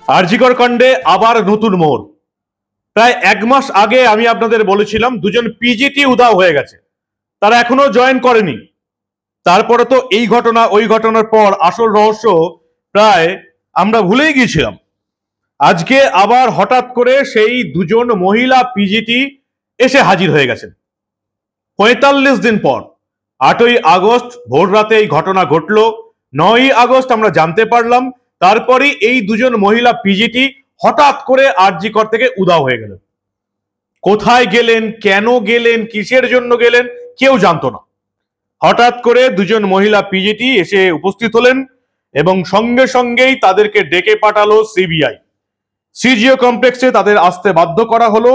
আরজিকর কাণ্ডে আবার নতুন মোড়। প্রায় এক মাস আগে আমি আপনাদের বলেছিলাম দুজন পিজিটি উধাও হয়ে গেছে, তারা এখনো জয়েন করেনি। তারপরে তো এই ঘটনা, ওই ঘটনার পর আসল রহস্য প্রায় আমরা ভুলেই গিয়েছিলাম। আজকে আবার হঠাৎ করে সেই দুজন মহিলা পিজিটি এসে হাজির হয়ে গেছেন ৪৫ দিন পর। ৮ই আগস্ট ভোর রাতে এই ঘটনা ঘটলো, ৯ই আগস্ট আমরা জানতে পারলাম, তারপরে এই দুজন মহিলা পিজিটি হঠাৎ করে আরজিকর থেকে উধাও হয়ে গেলেন। কোথায় গেলেন, কেন গেলেন, কিসের জন্য গেলেন কেউ জানতো না। হঠাৎ করে দুজন মহিলা পিজিটি এসে উপস্থিত হলেন এবং সঙ্গে সঙ্গেই তাদেরকে ডেকে পাঠালো সিবিআই। সিজিও কমপ্লেক্সে তাদের আসতে বাধ্য করা হলো।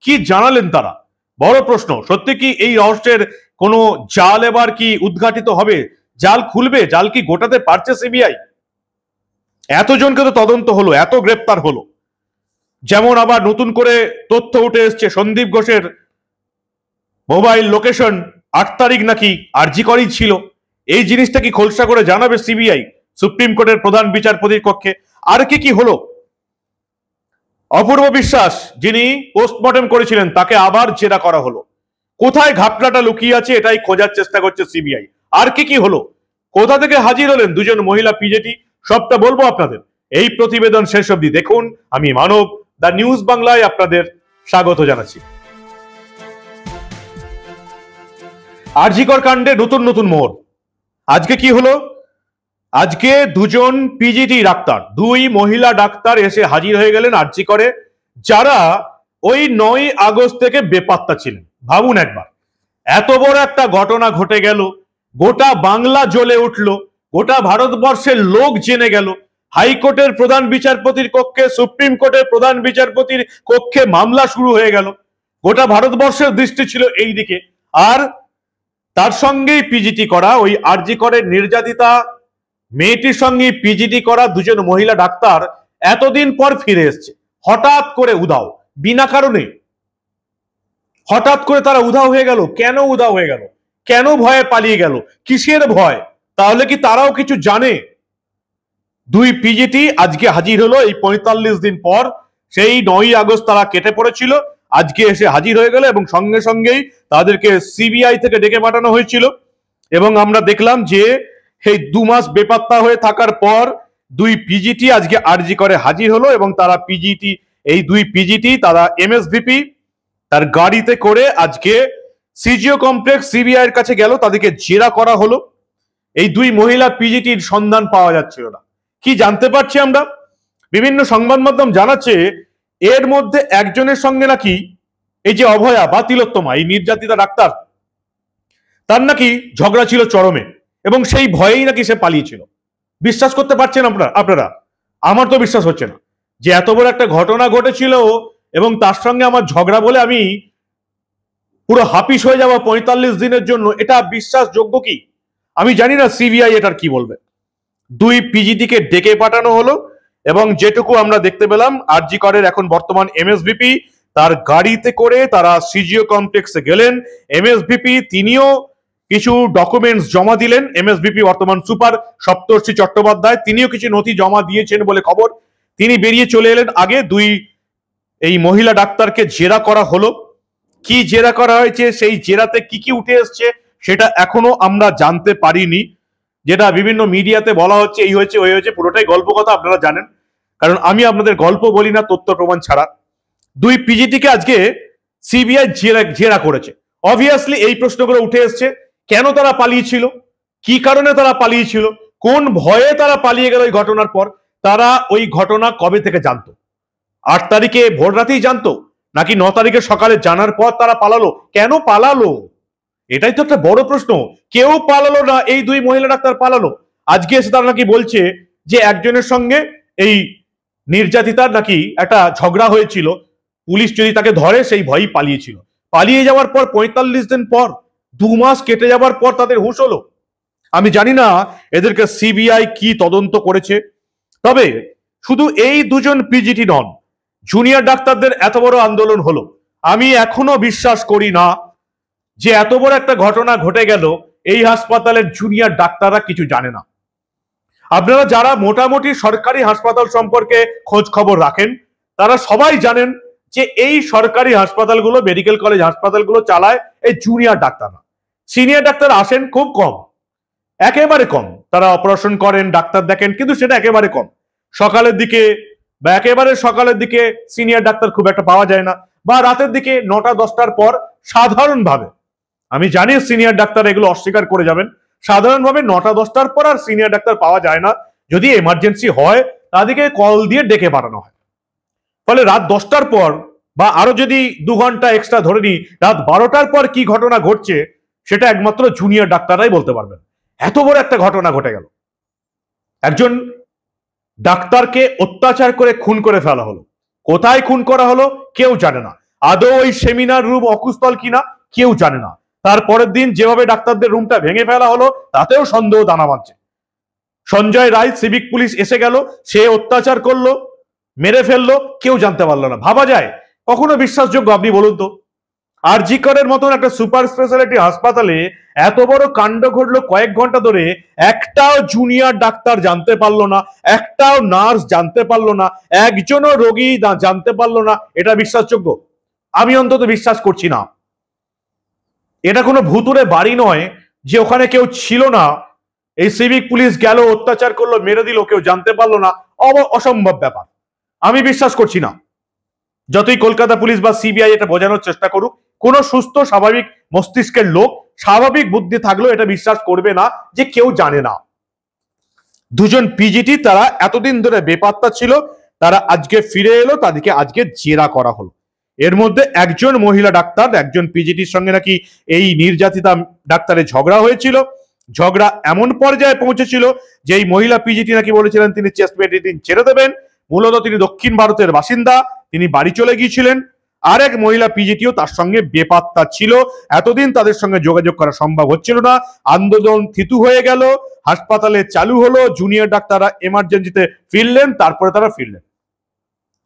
কি জানালেন তারা? বড় প্রশ্ন, সত্যি কি এই রহস্যের কোনো জাল এবার কি উদ্ঘাটিত হবে? জাল খুলবে? জাল কি গোটাতে পারছে সিবিআই? এতজনকে তো তদন্ত হলো, এত গ্রেপ্তার হলো, যেমন আবার নতুন করে তথ্য উঠে এসছে সন্দীপ ঘোষের মোবাইল লোকেশন ৮ তারিখ নাকি আরজিকরই ছিল। এই জিনিসটা কি খোলসা করে জানাবে সিবিআই সুপ্রিম কোর্টের প্রধান বিচারপতির কক্ষে? আর কি হলো? অপূর্ব বিশ্বাস যিনি পোস্টমর্টেম করেছিলেন তাকে আবার জেরা করা হলো। কোথায় ঘাপলাটা লুকিয়ে আছে এটাই খোঁজার চেষ্টা করছে সিবিআই। আর কি হলো? কোথা থেকে হাজির হলেন দুজন মহিলা পিজেটি, সবটা বলবো আপনাদের। এই প্রতিবেদন শেষ অবধি দেখুন। আমি মানব, দ্য নিউজ বাংলায় আপনাদের স্বাগত জানাচ্ছি। আরজিকর কাণ্ডে নতুন নতুন মোড়। আজকে কি হলো? আজকে দুজন পিজিটি ডাক্তার, দুই মহিলা ডাক্তার এসে হাজির হয়ে গেলেন আরজিকরে, যারা ওই ৯ই আগস্ট থেকে বেপাত্তা ছিলেন। ভাবুন একবার, এত বড় একটা ঘটনা ঘটে গেল, গোটা বাংলা জ্বলে উঠলো, গোটা ভারতবর্ষের লোক জেনে গেল, হাইকোর্টের প্রধান বিচারপতির কক্ষে, সুপ্রিম কোর্টের প্রধান বিচারপতির কক্ষে মামলা শুরু হয়ে গেল, গোটা ভারতবর্ষের দৃষ্টি ছিল এই দিকে। আর তার সঙ্গেই পিজিটি করা, ওই আরজিকরের নির্যাতিতা মেয়েটির সঙ্গে পিজিটি করা দুজন মহিলা ডাক্তার এতদিন পর ফিরে এসছে। হঠাৎ করে উধাও, বিনা কারণে হঠাৎ করে তারা উধাও হয়ে গেল। কেন উধাও হয়ে গেল? কেন ভয়ে পালিয়ে গেল? কিসের ভয়? তাহলে কি তারাও কিছু জানে? দুই পিজিটি আজকে হাজির হলো এই ৪৫ দিন পর। সেই ৯ই আগস্ট তারা কেটে পড়েছিল, আজকে এসে হাজির হয়ে গেল এবং সঙ্গে সঙ্গেই তাদেরকে সিবিআই থেকে ডেকে পাঠানো হয়েছিল। এবং আমরা দেখলাম যে এই ২ মাস বেপাত্তা হয়ে থাকার পর দুই পিজিটি আজকে আরজিকরে হাজির হলো এবং তারা পিজিটি, এই দুই পিজিটি তারা এমএসভিপি তার গাড়িতে করে আজকে সিজিও কমপ্লেক্স সিবিআই এর কাছে গেল, তাদেরকে জেরা করা হলো। এই দুই মহিলা পিজিটির সন্ধান পাওয়া যাচ্ছিল না। কি জানতে পারছি আমরা? বিভিন্ন সংবাদ মাধ্যম জানাচ্ছে এর মধ্যে একজনের সঙ্গে নাকি এই যে অভয়া বা তিলোত্তমা, এই নির্যাতিতা ডাক্তার, তার নাকি ঝগড়া ছিল চরমে এবং সেই ভয়েই নাকি সে পালিয়েছিল। বিশ্বাস করতে পারছেন আপনারা? আমার তো বিশ্বাস হচ্ছে না যে এত বড় একটা ঘটনা ঘটেছিল এবং তার সঙ্গে আমার ঝগড়া বলে আমি পুরো হাপিস হয়ে যাওয়া ৪৫ দিনের জন্য, এটা বিশ্বাসযোগ্য কি? আমি জানি না সিবিআই এটার কি বলবে। দুই পিজিটিকে ডেকে পাঠানো হলো এবং যেটুকু আমরা দেখতে পেলাম আরজিকরের এখন বর্তমান এমএসভিপি তার গাড়িতে করে তারা সিজিও কমপ্লেক্সে গেলেন। এমএসভিপি তিনিও কিছু ডকুমেন্টস জমা দিলেন। এমএসভিপি বর্তমান সুপার সপ্তর্ষি চট্টোপাধ্যায়, তিনিও কিছু নথি জমা দিয়েছেন বলে খবর। তিনি বেরিয়ে চলে এলেন। আগে দুই এই মহিলা ডাক্তারকে জেরা করা হলো। কি জেরা করা হয়েছে, সেই জেরাতে কি উঠে এসছে সেটা এখনো আমরা জানতে পারিনি। যেটা বিভিন্ন মিডিয়াতে বলা হচ্ছে এই হয়েছে ওই হয়েছে, পুরোটাই গল্প কথা, আপনারা জানেন, কারণ আমি আপনাদের গল্প বলি না তথ্য প্রমাণ ছাড়া। দুই পিজিটিকে আজকে সিবিআই জেরা করেছে। অবভিয়াসলি এই প্রশ্নগুলো উঠে এসছে, কেন তারা পালিয়েছিল, কি কারণে তারা পালিয়েছিল, কোন ভয়ে তারা পালিয়ে গেল। ওই ঘটনার পর তারা ওই ঘটনা কবে থেকে জানতো? ৮ তারিখে ভোর রাতেই জানতো নাকি ৯ তারিখে সকালে জানার পর তারা পালালো? কেন পালালো? এটাই তো একটা বড় প্রশ্ন। কেউ পালালো না, এই দুই মহিলা ডাক্তার পালালো। আজকে এসে তারা নাকি বলছে যে একজনের সঙ্গে এই নির্যাতিতার নাকি একটা ঝগড়া হয়েছিল, পুলিশ যদি তাকে ধরে সেই ভয়ই পালিয়েছিল। পালিয়ে যাওয়ার পর ৪৫ দিন পর, ২ মাস কেটে যাওয়ার পর তাদের হুঁশ হলো। আমি জানি না এদেরকে সিবিআই কি তদন্ত করেছে। তবে শুধু এই দুজন পিজিটি নন, জুনিয়র ডাক্তারদের এত বড় আন্দোলন হলো। আমি এখনো বিশ্বাস করি না যে এত বড় একটা ঘটনা ঘটে গেল এই হাসপাতালের জুনিয়র ডাক্তাররা কিছু জানে না। আপনারা যারা মোটামুটি সরকারি হাসপাতাল সম্পর্কে খোঁজ খবর রাখেন তারা সবাই জানেন যে এই সরকারি হাসপাতালগুলো, মেডিকেল কলেজ হাসপাতালগুলো চালায় এই জুনিয়র ডাক্তাররা। সিনিয়র ডাক্তার আসেন খুব কম, একেবারে কম। তারা অপারেশন করেন, ডাক্তার দেখেন, কিন্তু সেটা একেবারে কম। সকালের দিকে বা একেবারে সকালের দিকে সিনিয়র ডাক্তার খুব একটা পাওয়া যায় না, বা রাতের দিকে 9টা-10টার পর সাধারণভাবে, আমি জানি সিনিয়র ডাক্তার এগুলো অস্বীকার করে যাবেন, সাধারণভাবে 9টা-10টার পর আর সিনিয়র ডাক্তার পাওয়া যায় না। যদি এমার্জেন্সি হয় তাদেরকে কল দিয়ে ডেকে পাঠানো হয়। ফলে রাত 10টার পর বা আরো যদি 2 ঘন্টা এক্সট্রা ধরে নিই, রাত 12টার পর কি ঘটনা ঘটছে সেটা একমাত্র জুনিয়র ডাক্তাররাই বলতে পারবেন। এত বড় একটা ঘটনা ঘটে গেল, একজন ডাক্তারকে অত্যাচার করে খুন করে ফেলা হলো। কোথায় খুন করা হলো কেউ জানে না। আদৌ ওই সেমিনার রুম অকুস্থল কিনা কেউ জানে না। তারপরের দিন যেভাবে ডাক্তারদের রুমটা ভেঙে ফেলা হলো তাতেও সন্দেহ দানা বাঁধছে। সঞ্জয় রায় সিভিক পুলিশ এসে গেল, সে অত্যাচার করলো, মেরে ফেললো, কেউ জানতে পারলো না। ভাবা যায় কখনো বিশ্বাসযোগ্য? আপনি বলুন তো। আরজি করের মতন একটা সুপার স্পেশালিটি হাসপাতালে এত বড় কাণ্ড ঘটলো কয়েক ঘন্টা ধরে, একটাও জুনিয়র ডাক্তার জানতে পারলো না, একটাও নার্স জানতে পারলো না, একজনও রোগী জানতে পারলো না। এটা বিশ্বাসযোগ্য? আমি অন্তত বিশ্বাস করছি না। এটা কোনো ভুতুরে বাড়ি নয় যে ওখানে কেউ ছিল না, এই সিভিক পুলিশ গেল, অত্যাচার করলো, মেরে দিল, কেউ জানতে পারলো না। অসম্ভব ব্যাপার, আমি বিশ্বাস করছি না। যতই কলকাতা পুলিশ বা সিবিআই এটা বোঝানোর চেষ্টা করুক, কোন সুস্থ স্বাভাবিক মস্তিষ্কের লোক, স্বাভাবিক বুদ্ধি থাকলেও এটা বিশ্বাস করবে না যে কেউ জানে না। দুজন পিজিটি তারা এতদিন ধরে বেপাত্তা ছিল, তারা আজকে ফিরে এলো, তাদেরকে আজকে জেরা করা হলো। এর মধ্যে একজন মহিলা ডাক্তার, একজন পিজিটির সঙ্গে নাকি এই নির্যাতিতা ডাক্তারের ঝগড়া হয়েছিল। ঝগড়া এমন পর্যায়ে পৌঁছেছিল যে এই মহিলা পিজিটি নাকি বলেছিলেন তিনি চেস্ট মেডিসিন ছেড়ে দেবেন। মূলত তিনি দক্ষিণ ভারতের বাসিন্দা, তিনি বাড়ি চলে গিয়েছিলেন। আরেক মহিলা পিজিটিও তার সঙ্গে বেপাত্তা ছিল। এতদিন তাদের সঙ্গে যোগাযোগ করা সম্ভব হচ্ছিল না। আন্দোলন থিতু হয়ে গেল, হাসপাতালে চালু হলো, জুনিয়র ডাক্তাররা এমার্জেন্সিতে ফিরলেন, তারপরে তারা ফিরলেন।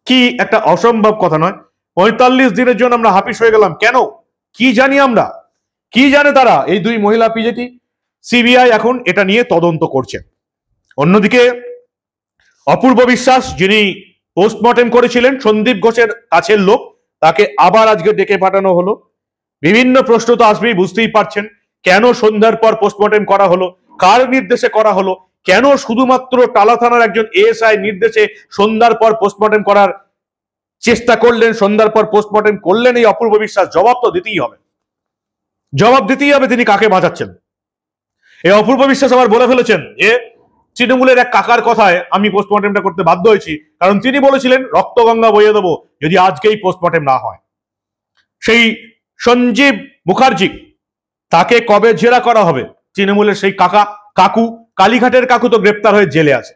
কি একটা অসম্ভব কথা নয়? 45 দিনের জন্য আমরা হাফিস হয়ে গেলাম কেন? কি জানি আমরা? কি জানে তারা এই দুই মহিলা পিজিটি? সিবিআই এখন এটা নিয়ে তদন্ত করছে। অন্যদিকে অপূর্ব বিশ্বাস, যিনি পোস্টমর্টেম করেছিলেন, সন্দীপ ঘোষের কাছের লোক, তাকে আবার আজকে ডেকে পাঠানো হলো। বিভিন্ন প্রশ্ন তো আসবেই, বুঝতেই পারছেন। কেন সন্ধ্যার পর পোস্টমর্টেম করা হলো, কার নির্দেশে করা হলো, কেন শুধুমাত্র টালা থানার একজন এএসআই নির্দেশে সন্ধ্যার পর পোস্টমর্টেম করার চেষ্টা করলেন, সন্ধ্যার পর পোস্টমর্টেম করলেন এই অপূর্ব বিশ্বাস? জবাব তো দিতেই হবে, জবাব দিতেই হবে তিনি কাকে বাঁচাচ্ছেন। এই অপূর্ব বিশ্বাস আবার বলে ফেলেছেন যে তৃণমূলের এক কাকার কথায় আমি পোস্টমর্টেমটা করতে বাধ্য হয়েছি, কারণ তিনি বলেছিলেন রক্তগঙ্গা বইয়ে দেবো যদি আজকেই পোস্টমর্টেম না হয়। সেই সঞ্জীব মুখার্জি, তাকে কবে জেরা করা হবে? তৃণমূলের সেই কাকু, কালীঘাটের কাকু তো গ্রেপ্তার হয়ে জেলে আছে।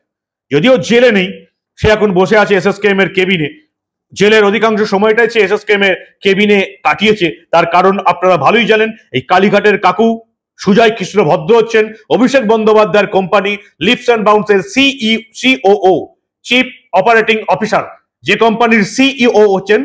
যদিও জেলে নেই, সে এখন বসে আছে এসএসকেএম এর কেবিনে। জেলের অধিকাংশ সময়টাই সে এসএসকেএম এর কেবিনে কাটিয়েছে। তার কারণ আপনারা ভালোই জানেন, এই কালীঘাটের কাকু সুজয় কৃষ্ণ ভদ্র হচ্ছেন অভিষেক বন্দ্যোপাধ্যায়ের কোম্পানি লিপস অ্যান্ড বাউন্সের সিওও, চিফ অপারেটিং অফিসার। যে কোম্পানির সিইও হচ্ছেন,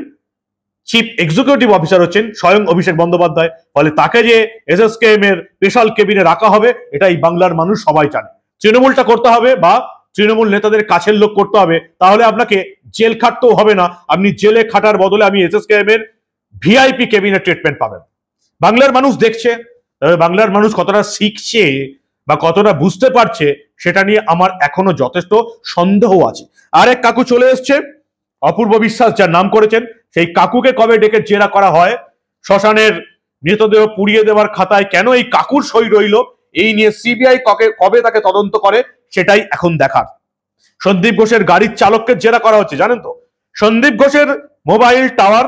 চিফ এক্সিকিউটিভ অফিসার হচ্ছেন স্বয়ং অভিষেক বন্দ্যোপাধ্যায়। ফলে তাকে যে এসএসকেএম এর স্পেশাল কেবিনে রাখা হবে, এটাই বাংলার মানুষ সবাই জানে। তৃণমূলটা করতে হবে বা তৃণমূল নেতাদের কাছের লোক করতে হবে, তাহলে আপনাকে জেল খাটতেও হবে না। আপনি জেলে খাটার বদলে আমি এসএসকেএম এর ভিআইপি কেবিনে ট্রিটমেন্ট পাবেন। বাংলার মানুষ দেখছে, তবে বাংলার মানুষ কতটা শিখছে বা কতটা বুঝতে পারছে সেটা নিয়ে আমার এখনো যথেষ্ট সন্দেহ আছে। আরেক কাকু চলে এসছে, অপূর্ব বিশ্বাস যার নাম করেছেন, সেই কাকুকে কবে ডেকে জেরা করা হয়? শ্মশানের মৃতদেহ পুড়িয়ে দেওয়ার খাতায় কেন এই কাকুর সই রইল, এই নিয়ে সিবিআই কবে তাকে তদন্ত করে সেটাই এখন দেখার। সন্দীপ ঘোষের গাড়ির চালককে জেরা করা হচ্ছে, জানেন তো? সন্দীপ ঘোষের মোবাইল টাওয়ার,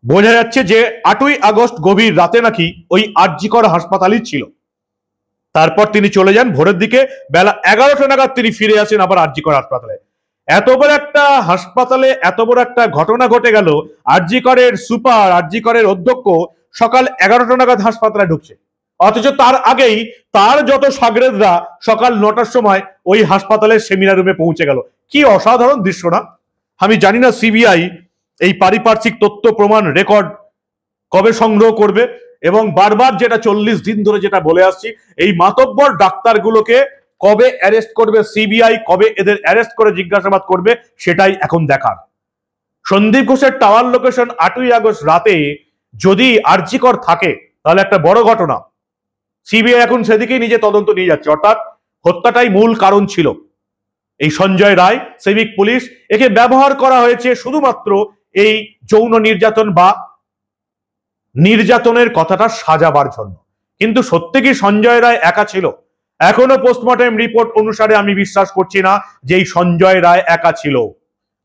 বোঝা যাচ্ছে যে 8ই আগস্ট গভীর রাতে নাকি ওই আরজি কর হাসপাতালই ছিল। তারপর তিনি চলে যান ভোরের দিকে, বেলা 11টা নাগাদ তিনি ফিরে আসেন আবার আরজি কর হাসপাতালে। এত বড় একটা হাসপাতালে এত বড় একটা ঘটনা ঘটে গেল, আরজি করের সুপার, আরজি করের অধ্যক্ষ সকাল 11টা নাগাদ হাসপাতালে ঢুকছে, অথচ তার আগেই তার যত সাগরেদরা সকাল 9টার সময় ওই হাসপাতালের সেমিনার রুমে পৌঁছে গেল। কি অসাধারণ দৃশ্য না? আমি জানি না সিবিআই এই পারিপার্শ্বিক তথ্য প্রমাণ রেকর্ড কবে সংগ্রহ করবে, এবং বারবার যেটা 40 দিন ধরে যেটা বলে আসছি, এই মাতব্বর ডাক্তারগুলোকে কবে অ্যারেস্ট করবে সিবিআই, কবে এদের অ্যারেস্ট করে জিজ্ঞাসাবাদ করবে, সেটাই এখন দেখার। সন্দীপ ঘোষের টাওয়ার লোকেশন 8ই আগস্ট রাতে যদি আরজিকর থাকে তাহলে একটা বড় ঘটনা। সিবিআই এখন সেদিকেই নিজে তদন্ত নিয়ে যাচ্ছে, অর্থাৎ হত্যাটাই মূল কারণ ছিল। এই সঞ্জয় রায় সিভিক পুলিশ, একে ব্যবহার করা হয়েছে শুধুমাত্র এই যৌন নির্যাতন বা নির্যাতনের কথাটা সাজাবার জন্য। কিন্তু সত্যি কি সঞ্জয় রায় একা ছিল? এখনো পোস্টমর্টম রিপোর্ট অনুসারে আমি বিশ্বাস করছি না যে এই সঞ্জয় রায় একা ছিল।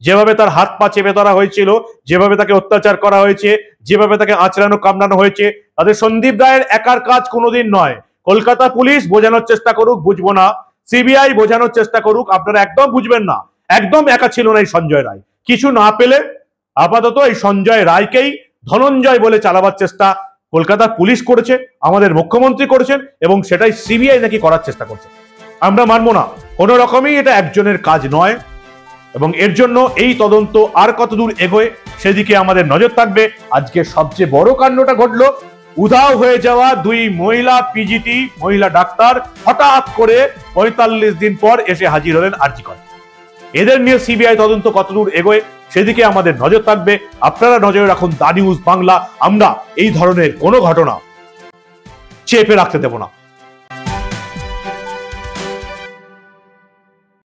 যেভাবে তার হাত পা চেপে ধরা হয়েছিল, যেভাবে তাকে অত্যাচার করা হয়েছে, যেভাবে তাকে আঁচড়ানো কামড়ানো হয়েছে, তাদের সন্দীপ রায়ের একার কাজ কোনোদিন নয়। কলকাতা পুলিশ বোঝানোর চেষ্টা করুক বুঝবো না, সিবিআই বোঝানোর চেষ্টা করুক আপনারা একদম বুঝবেন না, একদম একা ছিল না এই সঞ্জয় রায়। কিছু না পেলে আপাতত এই সঞ্জয় রায়কেই ধনঞ্জয় বলে চালাবার চেষ্টা কলকাতা পুলিশ করেছে, আমাদের মুখ্যমন্ত্রী করেছেন, এবং সেটাই সিবিআই নাকি করার চেষ্টা করছে। আমরা মানবো না, কোন রকমই এটা একজনের কাজ নয়, এবং এর জন্য এই তদন্ত আর কতদূর এগোয় সেদিকে আমাদের নজর থাকবে। আজকে সবচেয়ে বড় কাণ্ডটা ঘটলো, উধাও হয়ে যাওয়া দুই মহিলা পিজিটি মহিলা ডাক্তার হঠাৎ করে 45 দিন পর এসে হাজির হলেন আরজিকর। এদের নিয়ে সিবিআই তদন্ত কতদূর এগোয় সেদিকে আমাদের নজর থাকবে। আপনারা নজরে রাখুন দা নিউজ বাংলা। আমরা এই ধরনের কোনো ঘটনা চেপে রাখতে দেব না।